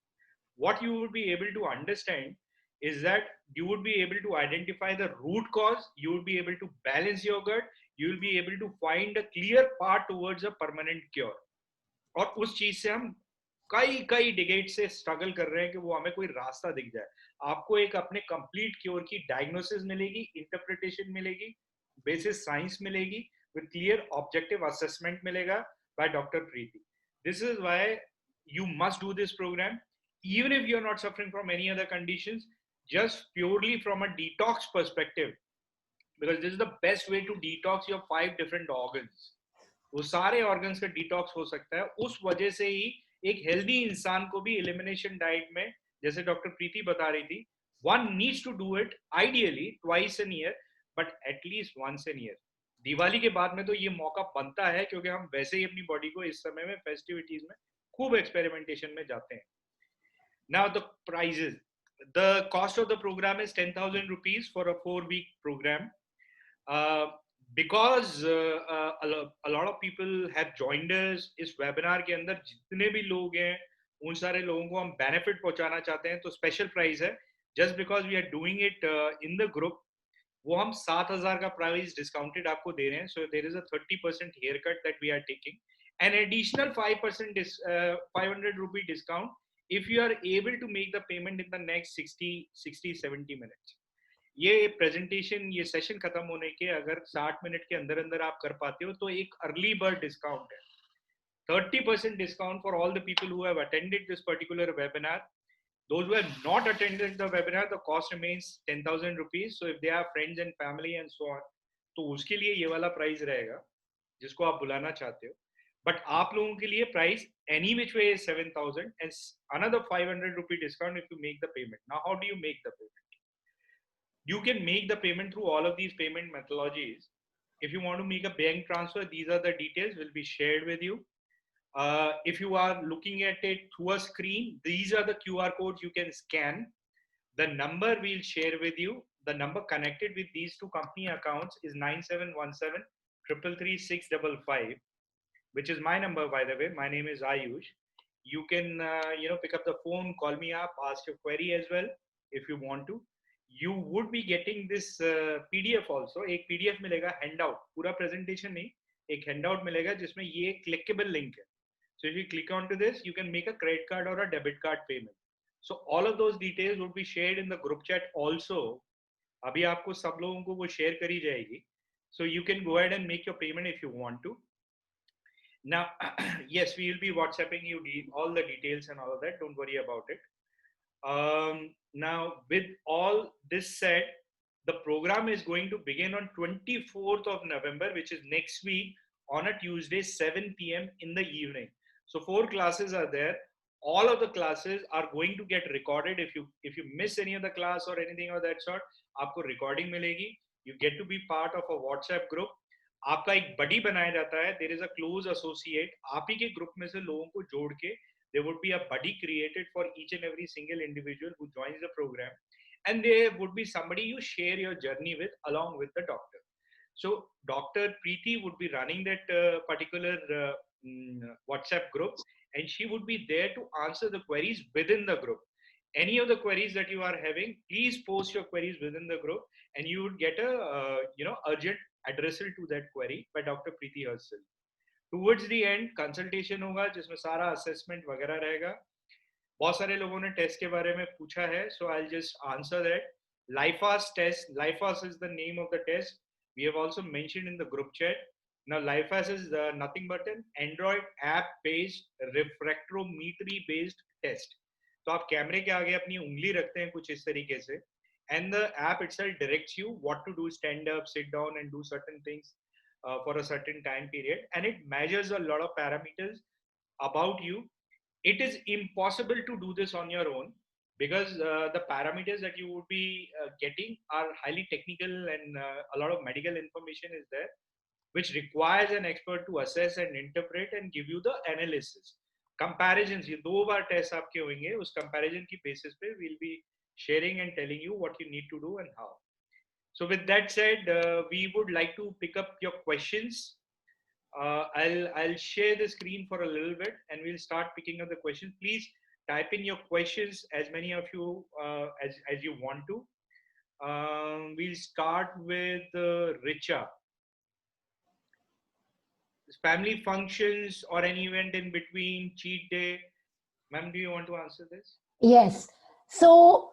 What you would be able to understand is that you would be able to identify the root cause, you would be able to balance your gut, you will be able to find a clear path towards a permanent cure. और उस चीज से हम कई decade से struggle कर रहे हैं कि वो हमें कोई रास्ता दिख जाए. आपको एक अपने कंप्लीट क्योर की डायग्नोसिस मिलेगी, इंटरप्रिटेशन मिलेगी, बेसिस साइंस मिलेगी, विद क्लियर ऑब्जेक्टिव असेसमेंट मिलेगा by doctor Preeti. This is why you must do this program, even if you're not suffering from any other conditions, just purely from a detox perspective, because this is the best way to detox your 5 different organs. वो सारे organs का detox हो सकता है. उस वजह से ही एक हेल्दी इंसान को भी एलिमिनेशन डाइट में, जैसे डॉक्टर प्रीति बता रही थी, one needs to do it ideally twice an year, but at least once an year. Diwali के बाद में तो ये मौका बनता है, क्योंकि हम वैसे ही अपनी बॉडी को इस समय में फेस्टिविटीज में खूब एक्सपेरिमेंटेशन में जाते हैं. Now the prices, the cost of the programme is 10,000 rupees for a 4-week program. Because a lot of people have joined us, इस वेबिनार के अंदर जितने भी लोग हैं उन सारे लोगों को हम बेनिफिट पहुंचाना चाहते हैं, तो स्पेशल प्राइस है. Just because we are doing it in the group, वो हम 7,000 का प्राइस डिस्काउंटेड आपको दे रहे हैं. So there is a 30% haircut that we are taking, an additional 5% 500 rupee discount if you are able to make the payment in the next 60-70 minutes. ये presentation, ये session खत्म होने के अगर 60 मिनट के अंदर अंदर आप कर पाते हो तो एक अर्ली बर्ड डिस्काउंट है. 30% discount for all the people who have attended this particular webinar. Those who have not attended the webinar, the cost remains 10,000 rupees. So if they have friends and family and so on, तो उसके लिए ये वाला price रहेगा जिसको आप बुलाना चाहते हो. बट आप लोगों के लिए price any which way is 7,000 and another 500 rupee discount if you make the payment. Now, how do you make the payment? You can make the payment through all of these payment methodologies. If you want to make a bank transfer, these are the details will be shared with you. If you are looking at it through a screen, these are the QR codes you can scan. The number we'll share with you, the number connected with these two company accounts is 9717 333 655, which is my number, by the way. My name is Ayush. You can pick up the phone, call me up, ask your query as well if you want to. You would be getting this PDF also. एक PDF मिलेगा, handout, पूरा presentation नहीं, एक handout मिलेगा जिसमें ये clickable link है. So if you click onto this, you can make a credit card or a debit card payment. So all of those details would be shared in the group chat also. अभी आपको सब लोगों को वो share करी जाएगी. So you can go ahead and make your payment if you want to. Now, yes, we will be WhatsApping you all the details and all of that. Don't worry about it. Now, with all this said, the program is going to begin on 24th of November, which is next week on a Tuesday, 7 p.m. in the evening. So 4 classes are there. All of the classes are going to get recorded. If you miss any of the class or anything of that sort, आपको recording मिलेगी. You get to be part of a WhatsApp group. आपका एक buddy बनाया जाता है. There is a close associate. आप ही के group में से लोगों को जोड़ के there would be a buddy created for each and every single individual who joins the program, and there would be somebody you share your journey with along with the doctor. So Dr. Preeti would be running that particular WhatsApp group, and she would be there to answer the queries within the group. Any of the queries that you are having, please post your queries within the group, and you would get a urgent addressal to that query by Dr. Preeti herself. Towards the end, consultation होगा जिसमें सारा assessment वगैरह रहेगा. बहुत सारे लोगों ने test के बारे में पूछा है, so I'll just answer that. LifeFast test. LifeFast is the name of the test. We have also mentioned in the group chat. Now, LifeFast is nothing but an Android app-based refractometry-based test. तो आप कैमरे के आगे अपनी उंगली रखते हैं कुछ इस तरीके से, and the app itself directs you what to do, stand up, sit down, and do certain things for a certain time period, and it measures a lot of parameters about you. It is impossible to do this on your own because the parameters that you would be getting are highly technical, and a lot of medical information is there which requires an expert to assess and interpret and give you the analysis. Comparisons, ये 2 बार test आपके होंगे, उस comparison की basis पे we'll be sharing and telling you what you need to do and how. So with that said, we would like to pick up your questions. I'll share the screen for a little bit and we'll start picking up the questions. Please type in your questions, as many of you as you want to. We'll start with Richa. Family functions or any event in between, cheat day. Ma'am, do you want to answer this? Yes. So,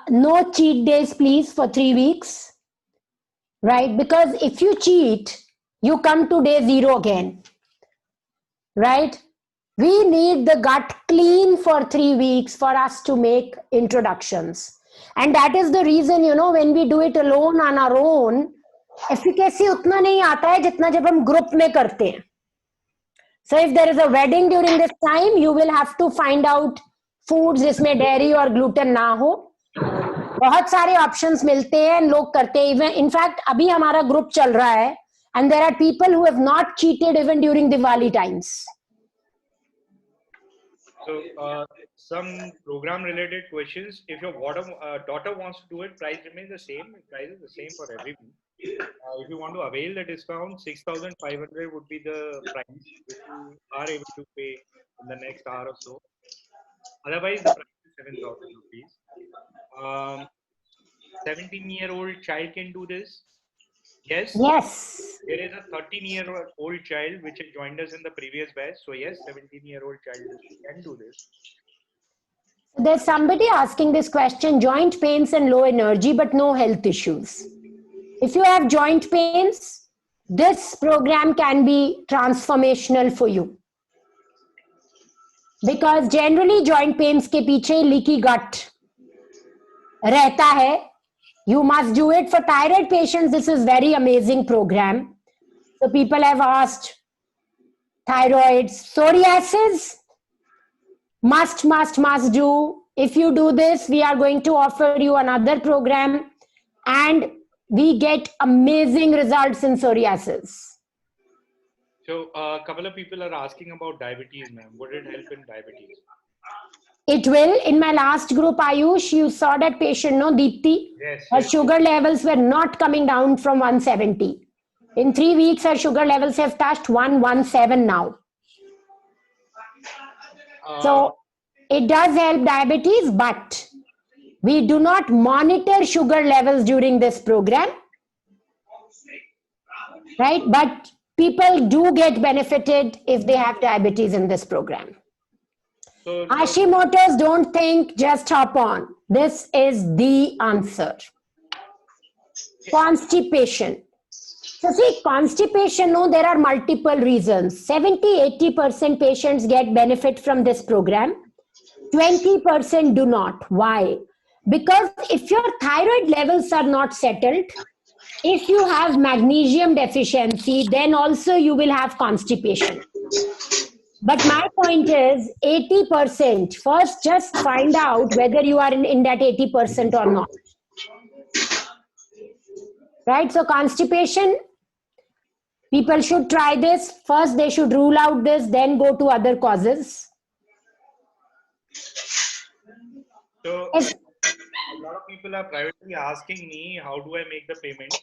no cheat days, please, for 3 weeks. Right? Because if you cheat, you come to day 0 again. Right? We need the gut clean for 3 weeks for us to make introductions. And that is the reason, when we do it alone on our own, efficacy उतना नहीं आता है जितना जब हम group में करते हैं. So if there is a wedding during this time, you will have to find out foods जिसमें dairy और gluten ना हो. बहुत सारे options मिलते हैं, लोग करते हैं. Even in fact, अभी हमारा group चल रहा है, and there are people who have not cheated even during Diwali times. So some program related questions. If your daughter wants to do it, price remains the same. Price is the same for everyone. If you want to avail the discount, 6,500 would be the price if you are able to pay in the next hour or so. Otherwise, the price is 7,000 rupees. 17-year-old child can do this. Yes. Yes. There is a 13-year-old child which had joined us in the previous batch. So yes, 17-year-old child can do this. There's somebody asking this question: joint pains and low energy, but no health issues. If you have joint pains, this program can be transformational for you. Because generally joint pains के पीछे leaky gut रहता है. You must do it for thyroid patients. This is very amazing program. So people have asked thyroid, psoriasis, must do. If you do this, we are going to offer you another program, and we get amazing results in psoriasis. So a couple of people are asking about diabetes, ma'am. Would it help in diabetes? It will. In my last group, Ayush, you saw that patient, no, Deepti? Yes. Her sugar levels were not coming down from 170. In 3 weeks, her sugar levels have touched 117 now. So it does help diabetes, but we do not monitor sugar levels during this program. Right? But people do get benefited if they have diabetes in this program. So, Hashimoto's, don't think, just hop on. This is the answer. Constipation. So see, constipation, no, there are multiple reasons. 70-80% patients get benefit from this program. 20% do not. Why? Because if your thyroid levels are not settled, if you have magnesium deficiency, then also you will have constipation. But my point is 80%. First, just find out whether you are in that 80% or not. Right? So constipation, people should try this. First, they should rule out this, then go to other causes. So a lot of people are privately asking me, how do I make the payment?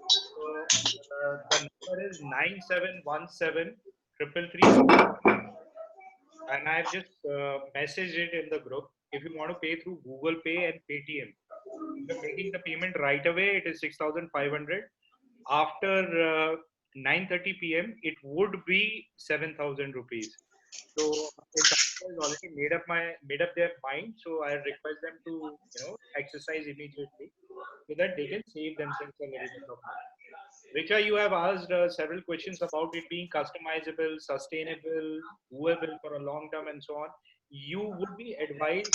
So the number is 9717 333, and I've just messaged it in the group. If you want to pay through Google Pay and Paytm, you're making the payment right away. It is 6,500. After 9:30 p.m., it would be 7,000 rupees. So if someone has already made up their mind, so I request them to exercise immediately so that they can save themselves a little bit of money. Richa, you have asked several questions about it being customizable, sustainable, doable for a long term, and so on. you would be advised.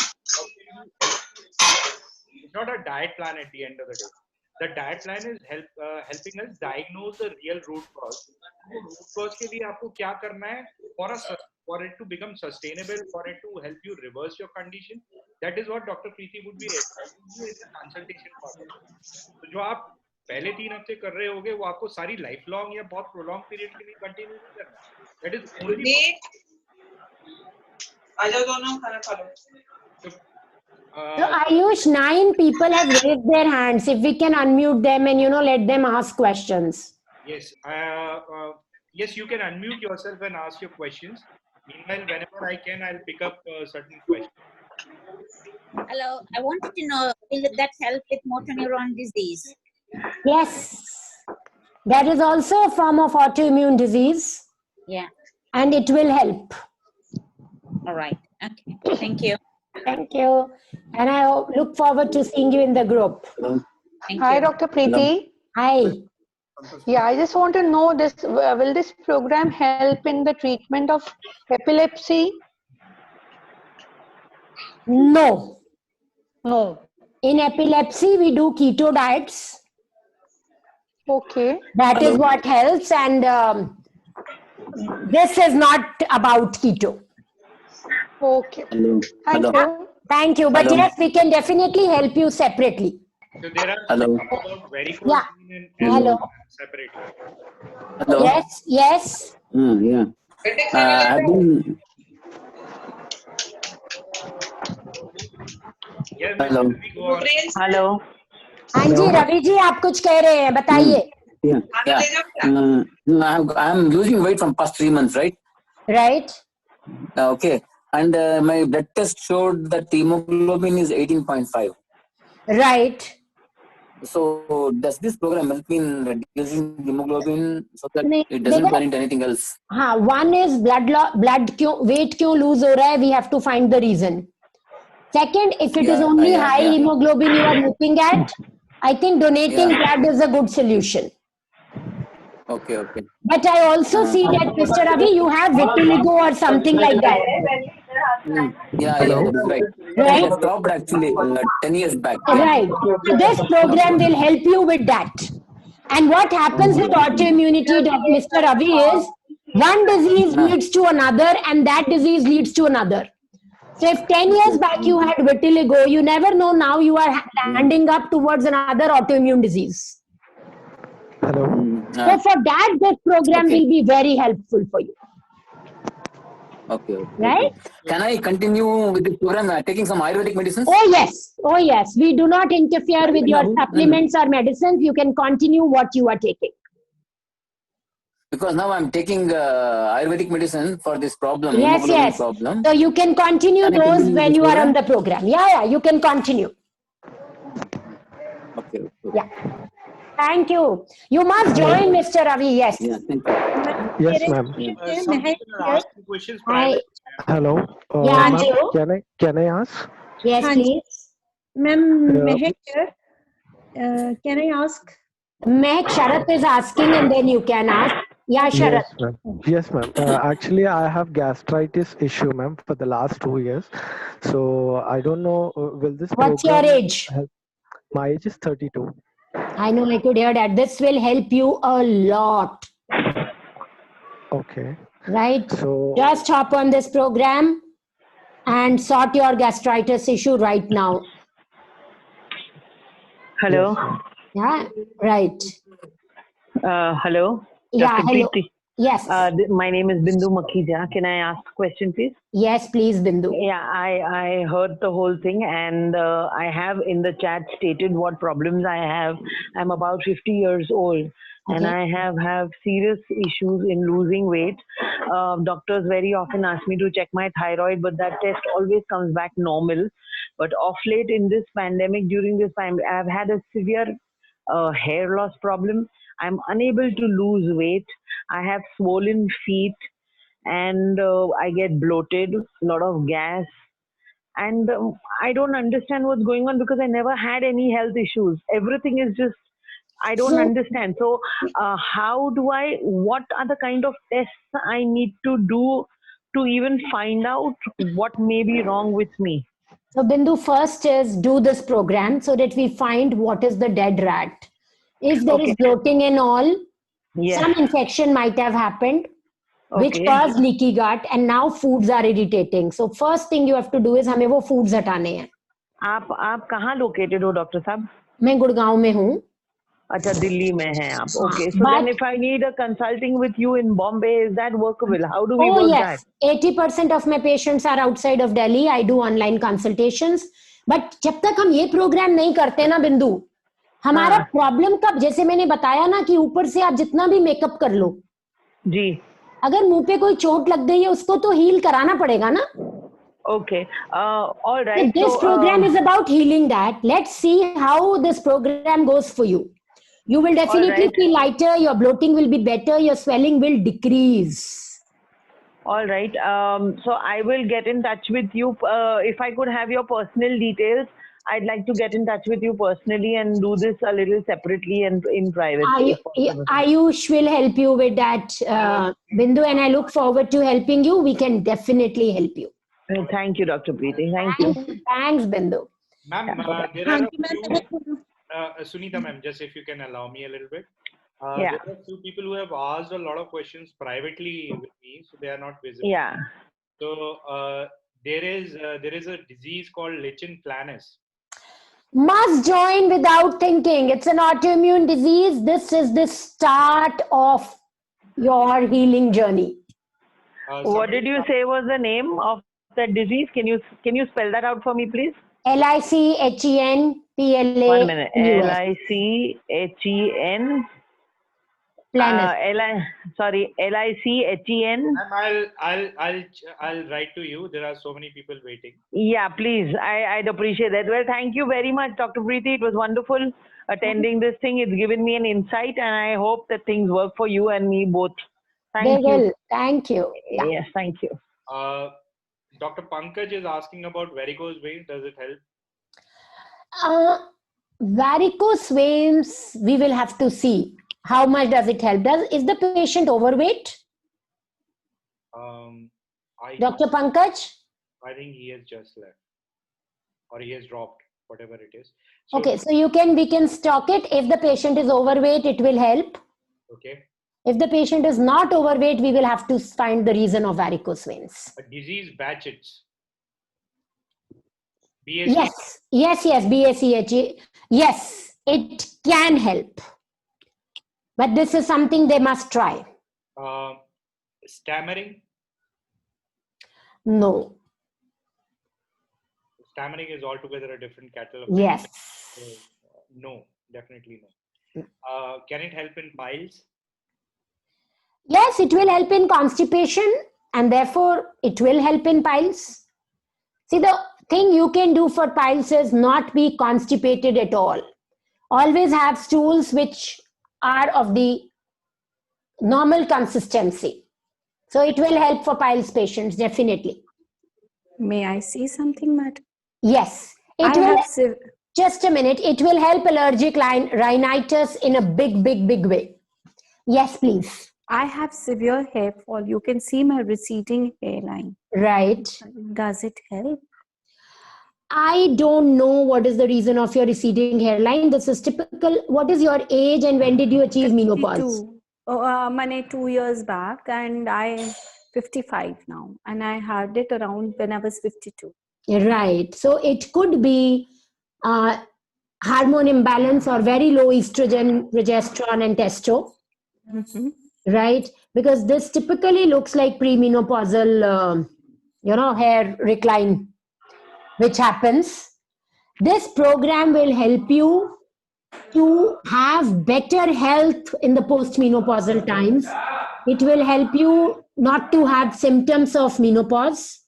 It's not a diet plan at the end of the day. The diet plan is helping us diagnose the real root cause. वो root cause के लिए आपको क्या करना है for it to become sustainable, for it to help you reverse your condition. That is what Dr. Preeti would be advising you in the consultation part. तो जो आप पहले 3 हफ्ते कर रहे होगे वो आपको सारी लाइफ लॉन्ग या बहुत प्रोलॉन्ग पीरियड के लिए कंटिन्यू नहीं करना. That is only. आ जाओ दोनों खाना खा लो. So Ayush, 9 people have raised their hands. If we can unmute them and let them ask questions. Yes, yes, you can unmute yourself and ask your questions. Meanwhile, whenever I can, I'll pick up certain questions. Hello, I wanted to know, will that help with motor neuron disease? Yes, that is also a form of autoimmune disease. Yeah. And it will help. All right. Okay. Thank you. Thank you. And I look forward to seeing you in the group. Thank Hi, you. Dr. Preeti. Hi. Yeah, I just want to know this. Will this program help in the treatment of epilepsy? No. No. In epilepsy, we do keto diets. Okay. That is what helps. And this is not about keto. Okay. Hello. Thank Hello. you. Thank you. But Hello. yes, we can definitely help you separately. So there are Hello. about varicose Yeah. vein Hello. separately. Hello. Yes, yes. Yeah. I've been. Yeah, Hello. Mr. Ravi, go on. Hello. हाँ जी, रवि जी आप कुछ कह रहे हैं, बताइए. Yeah. I'm losing weight from past 3 months, right? Right. Okay. And my blood test showed that the hemoglobin is 18.5. Right. So does this program help in reducing hemoglobin so that नहीं, it doesn't देखो, turn into anything else? हाँ, one is blood क्यों weight क्यों lose हो रहा है, we have to find the reason. Second, if it is only high hemoglobin you are looking at, I think donating blood is a good solution. Okay. Okay. But I also see that, Mr. Ravi, you have vitiligo or something like that. Yeah, that is right. Right. I stopped actually 10 years back. Right. So this program will help you with that. And what happens with autoimmunity, Mr. Ravi, is one disease leads to another and that disease leads to another. So if 10 years back you had vitiligo, you never know now you are landing up towards another autoimmune disease. Hello. So for that, this program will be very helpful for you. Okay. Right? Can I continue with this program taking some Ayurvedic medicines? Oh yes. We do not interfere with your supplements or medicines. You can continue what you are taking. Because now I'm taking Ayurvedic medicine for this problem, Yes, hemoglobin yes. problem. So you can continue Can I those continue when this you are program? on the program. Yeah, you can continue. Okay. Yeah. Thank you. You must join, Mr. Ravi. Yes. Yeah, thank you. Yes, ma'am. Some people are asking questions Hi. privately. Hello. Yeah, ma'am, Joe. can I ask? Yes, हाँ please. Ma'am Yeah. Mahak sir, can I ask? Mehak, Sharat is asking and then you can ask. Yeah, Sharat. Yes, ma'am. Yes, ma'am. Actually, I have gastritis issue, ma'am, for the last 2 years. So I don't know, will this What's your program age? help? My age is 32. I know, I could hear that. This will help you a lot. Okay. Right? So Just hop on this program and sort your gastritis issue right now. Hello. Yeah, right. Hello. Yeah, Dr. hello. Preeti. Yes. My name is Bindu Makhija. Can I ask a question, please? Yes, please, Bindu. Yeah, I heard the whole thing, and I have in the chat stated what problems I have. I'm about 50 years old, and I have serious issues in losing weight. Doctors very often ask me to check my thyroid, but that test always comes back normal. But of late in this pandemic, during this time, I've had a severe hair loss problem. I'm unable to lose weight. I have swollen feet, and I get bloated, a lot of gas, and I don't understand what's going on because I never had any health issues. Everything is just, I don't understand. So what are the kind of tests I need to do to even find out what may be wrong with me? So Bindu, first is do this program so that we find what is the dead rat. If there is Okay. bloating and all, Yes. some infection might have happened, which Okay. caused leaky gut, and now foods are irritating. So first thing you have to do is हमें वो foods हटाने हैं. आप कहाँ located हो doctor साहब? मैं गुड़गांव में हूँ. अच्छा दिल्ली में हैं आप. Okay. So But- then if I need a consulting with you in Bombay, is that workable? How do we Oh work yes, 80% of my patients are outside of Delhi. I do online consultations. But जब तक हम ये programme नहीं करते ना बिंदु, हमारा हाँ. प्रॉब्लम कब, जैसे मैंने बताया ना कि ऊपर से आप जितना भी मेकअप कर लो, that? जी. अगर मुंह पे कोई चोट लग गई है उसको तो हील कराना पड़ेगा ना. Okay. All So right. this program is about healing that. Let's see how this program goes for you. You will definitely right. feel lighter, your bloating will be better, your swelling will decrease. All right. So I will get in touch with you. If I could have your personal details, I'd like to get in touch with you personally and do this a little separately and in private. if possible. Ayush will help you with that, Bindu, and I look forward to helping you. We can definitely help you. Thank you, Dr. Preeti. Thank you. Thanks, Bindu. Ma'am, there are a few, Sunita ma'am, just if you can allow me a little bit. Yeah. There are a few people who have asked a lot of questions privately with me, so they are not visible. Yeah. So there is a disease called lichen planus. Must join without thinking. It's an autoimmune disease. This is the start of your healing journey. What did you say was the name of that disease? Can you spell that out for me, please? LICHENPLA. One minute. LICHEN. Planus. LICHEN. Ma'am, I'll write to you. There are so many people waiting. Yeah, please. I'd appreciate that. Well, thank you very much, Dr. Preeti. It was wonderful attending this thing. It's given me an insight, and I hope that things work for you and me both. Thank They you. will. Thank you. Yeah. Yes, thank you. Dr. Pankaj is asking about varicose veins. Does it help? Varicose veins, we will have to see. How much does it help? Is the patient overweight? Dr. Pankaj? I think he has just left, or he has dropped, whatever it is. So, Okay, so we can stock it. If the patient is overweight, it will help. okay. If the patient is not overweight, we will have to find the reason of varicose veins. A disease Batchett's. BAC. Yes, BACHE. Yes, it can help. But this is something they must try. Stammering. No. Stammering is altogether a different kettle of Yes. fish. So, no, definitely no. Can it help in piles? Yes, it will help in constipation and therefore it will help in piles. See, the thing you can do for piles is not be constipated at all. Always have stools which are of the normal consistency. So it will help for piles patients, definitely. May I say something, madam? Yes. It I will, have just a minute, it will help allergic rhinitis in a big way. Yes, please. I have severe hair fall. You can see my receding hairline. Right. Does it help? I don't know what is the reason of your receding hairline. This is typical. What is your age and when did you achieve menopause? 2 years back, and I'm 55 now, and I had it around when I was 52. Right. So it could be hormone imbalance or very low estrogen, progesterone, and testo. Mm-hmm. Right. Because this typically looks like premenopausal, hair recline, which happens. This program will help you to have better health in the postmenopausal times. It will help you not to have symptoms of menopause.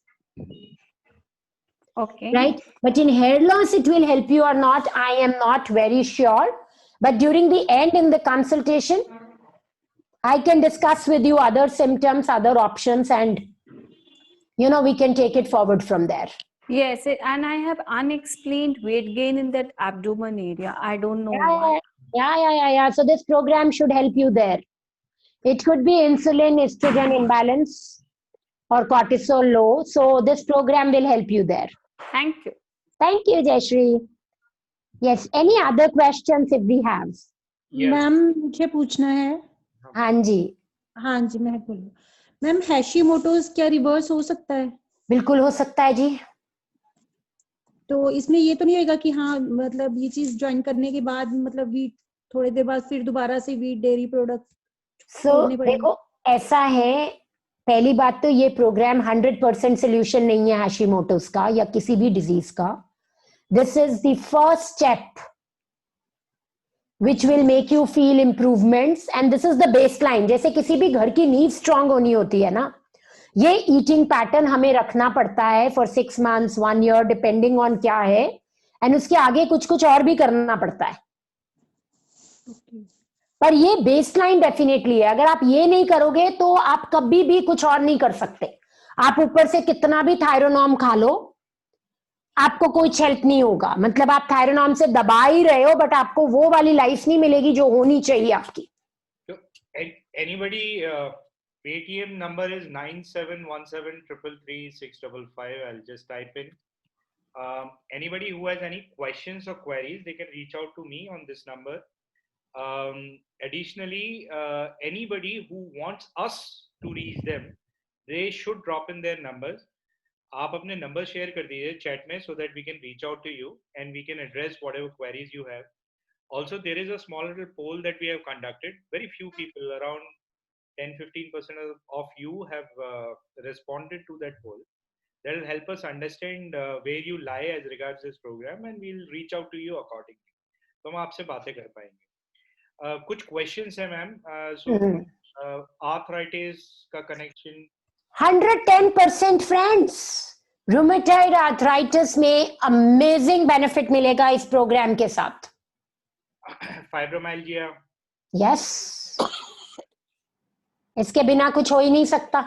Okay. Right? But in hair loss, it will help you or not, I am not very sure. But during the end in the consultation, I can discuss with you other symptoms, other options, and we can take it forward from there. Yes, and I have unexplained weight gain in that abdomen area. I don't know why. Yeah. So this program should help you there. It could be insulin, estrogen imbalance. or cortisol low. So this program will help you there. Thank you. Thank you, Jayashree. Yes, any other questions if we have? Yes. Ma'am मुझे पूछना है. हाँ जी, हाँ जी, मैं बोलूँ. Ma'am हैशीमोटोज क्या reverse हो सकता है? बिल्कुल हो सकता है जी. तो इसमें ये तो नहीं होगा कि हाँ मतलब ये चीज ज्वाइन करने के बाद मतलब वीट थोड़ी देर बाद फिर दोबारा से वीट डेयरी प्रोडक्ट छोड़ने पड़ेंगे? देखो ऐसा है, पहली बात तो ये प्रोग्राम 100% सोल्यूशन नहीं है हैशीमोटोस का या किसी भी डिजीज का. This is the first step which will make you feel improvements and this is the baseline. जैसे किसी भी घर की नींव स्ट्रांग होनी होती है ना, ये ईटिंग पैटर्न हमें रखना पड़ता है for 6 months 1 year depending on क्या है, एंड उसके आगे कुछ कुछ और भी करना पड़ता है. पर ये बेसलाइन डेफिनेटली है. अगर आप ये नहीं करोगे तो आप कभी भी कुछ और नहीं कर सकते. आप ऊपर से कितना भी थायरोनॉम खा लो, आपको कोई हेल्प नहीं होगा. मतलब आप थायरोनॉम से दबा ही रहे हो, बट आपको वो वाली लाइफ नहीं मिलेगी जो होनी चाहिए आपकी. Anybody, Paytm number is 9717333655. I'll just type in. Anybody who has any questions or queries, they can reach out to me on this number. Additionally, anybody who wants us to reach them, they should drop in their numbers. आप अपने number share कर दीजिए chat में so that we can reach out to you and we can address whatever queries you have. Also, there is a small little poll that we have conducted. Very few people, around 10-15% of you have responded to that poll. That will help us understand where you lie as regards this program and we'll reach out to you accordingly. तो हम आपसे बातें कर पाएंगे. कुछ questions हैं ma'am. So arthritis का connection 110% friends. Rheumatoid arthritis में अमेजिंग बेनिफिट मिलेगा इस प्रोग्राम के साथ. फाइब्रोमाइल्जिया, यस, इसके बिना कुछ हो ही नहीं सकता.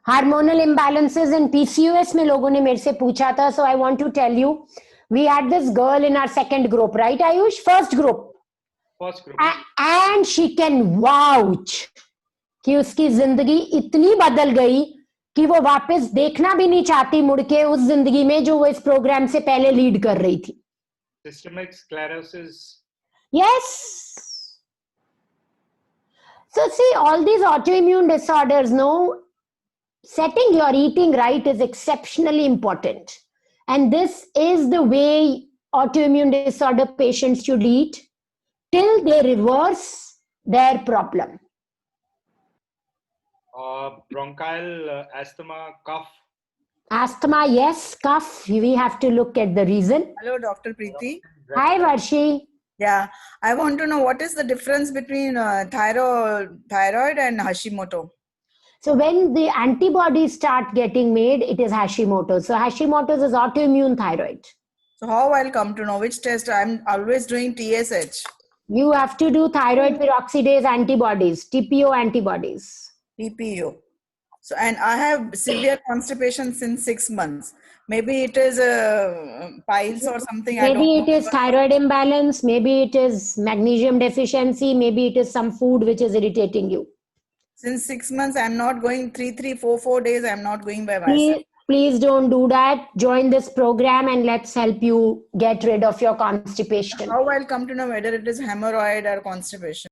हार्मोनल इम्बैलेंसेस इन पीसीओएस में लोगों ने मेरे से पूछा था, so I want to tell you, we had this girl in our second group, right Ayush? First group, and she can vouch कि उसकी जिंदगी इतनी बदल गई कि वो वापस देखना भी नहीं चाहती मुड़ के उस जिंदगी में जो वो इस प्रोग्राम से पहले लीड कर रही थी. Systemic sclerosis. Yes. So see, all these autoimmune disorders, no, setting your eating right is exceptionally important. And this is the way autoimmune disorder patients should eat till they reverse their problem. Bronchial asthma, cough. Asthma, yes. Cough, we have to look at the reason. Hello, Dr. Preeti. Hi, Varshi. Yeah, I want to know what is the difference between thyroid and Hashimoto. So when the antibodies start getting made, it is Hashimoto's. So Hashimoto's is autoimmune thyroid. So how I'll come to know which test? I'm always doing TSH. You have to do thyroid peroxidase antibodies, TPO antibodies. TPO. So, and I have severe constipation since 6 months. Maybe it is piles or something. Maybe it is thyroid imbalance. Maybe it is magnesium deficiency. Maybe it is some food which is irritating you. Since 6 months, I'm not going 4 days. I'm not going by myself. Please don't do that. Join this program and let's help you get rid of your constipation. How I'll come to know whether it is hemorrhoid or constipation?